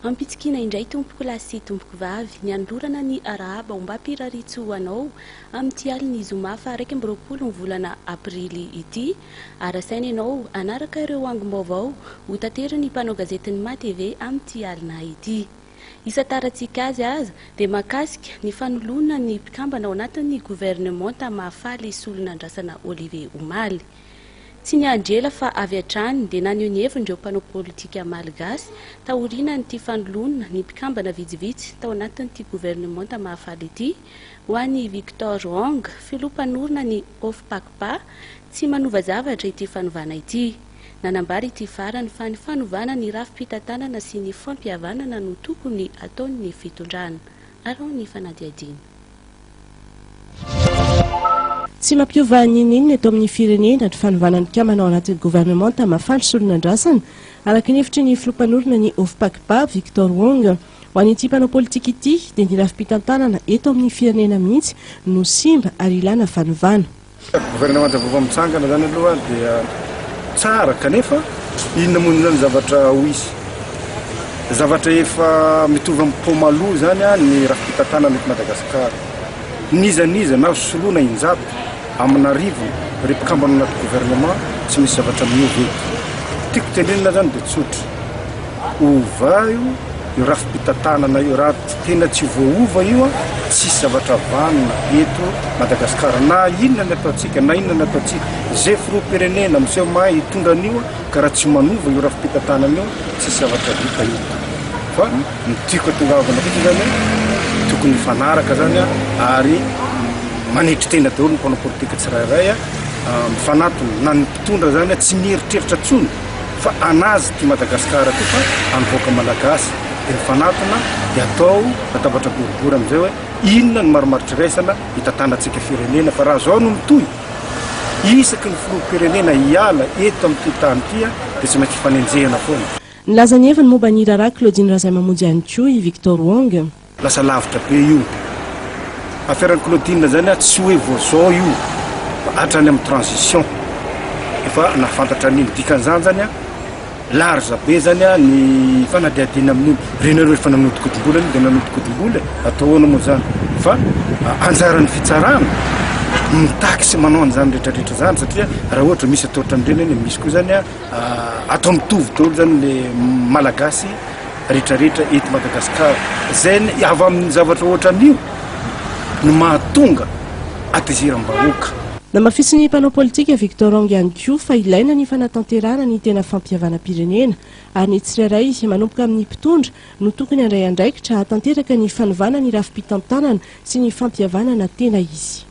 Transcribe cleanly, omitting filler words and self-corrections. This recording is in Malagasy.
Ampitsikina indray tompoko lahy sy tompoko vavy niandorana ny arahaba mba hampiraritso anao amin'ny alina zoma fa 20 ny volana aprily ity. Arasaina ianao anaraka ireo angom-baovao ho tanterany mpanao gazetiny MATV amin'ny alina ity. Isataratsika azy aza dia makasika ny fanoloana ny mpikambana ao anatin'ny gouvernemanta mahafaly solon'andrasana Olivier Omaly. Tsy niandrela fa avy hatrany dia naneho ny hevindreo mpanao politika malagasy taoriana nyity fanoloana ny mpikambana vitsivitsy tao anatin'ity gouvernemanta mahafaly ity ho an'ny Victor Wong filompanorina ny OFPACPA tsy manova zavatra ity fanovana ity. Nanambara ity farany fa ny fanovana ny rafi-pitantanana sy ny fampihavanana no tokony ataon'ny fitondrana. Arao ny fanadihadina. Tsy mampiova ninina eto amin'ny firenena ny fanovana ny mpikambana ao anatin'ny gouvernemanta mahafaly solon'andrasana araka ny hevitry ny filompanorina ny OFPACPA Victor Wong. Ho an'ity mpanao politika ity dia ny rafi-pitantanana eto amin'ny firenena mihitsy no simba ary ilana fanovana. Gouvernemanta vao mitsangana zany aloha dia tsara kanefa inona moa zany zavatra ho isy zavatra efa mitovy amin'ny pomalo zany ny rafi-pitantanana eto Madagasikara. Niza na soloana injato amina rivo repikambana anaty gouvernement tsy misy zavatra miova eto. Tiako tenenina zany dia tsotra ova io rafi-pitantanana io raha tena tsy voaova io tsisy zavatra vanina eto Madagasikara na inona ny ataotsika na inona ny ataotsika zay filoham-pirenena miseho mahay hitondra an'io ka raha tsy manova io rafi-pitantanana io tsisy zavatra vita eto. Fa ny tiako atongavana kosa zany tokony fanaraka zany ary manetry tena daholo ny mpanao politika tsirairay mifanatony na ny mpitondra zany tsy mieritreritra tsony fa anazy ty Madagasikara ty fa anvoaka malagasy dia mifanatona dia atao atabatra boribory amin'izay hoe inona ny maromaritra raisana hitantanantsika firenena fa raha zao no mitoy isaky ny filoham-pirenena hiala eto amin'ity tany ity dia tsy maintsy fanenjehana foana. Nilaza ny heviny momba ny raharaha Claudine Razaimamonjy ihany koa i Victor Wong. Lasa lavitra be io affaire Claudine zany tsy hoe voazao io fa hatrany amin'ny transition efa nafantatra ny dikan'izany zany large be zany ny fanadihadina amin'ny renareo efa nanodikodim-bola dia nanodikodim-bola ataoana moa zany fa anjaran'ny fitsarana mitaky sy manao an'izany rehetrarehetra zany satria raha ohatra misy atao ohatran'ireny misy koa zany atao mitovy daholo zany le malagasy rehetrarehetra eto Madagasikara zay avy amin'ny zavatra ohatran'io no mahatonga atiziram-bahoaka. Namafisy ny mpanao politika Victor Wong ihany koa fa ilaina ny fanatanterana ny tena fampihavana-pirenena ary ny tsirairay manomboka amin'ny mpitondra no tokony handray andraikitra hatanteraka ny fanovana ny rafi-pitantanana sy ny fampihavanana tena izy.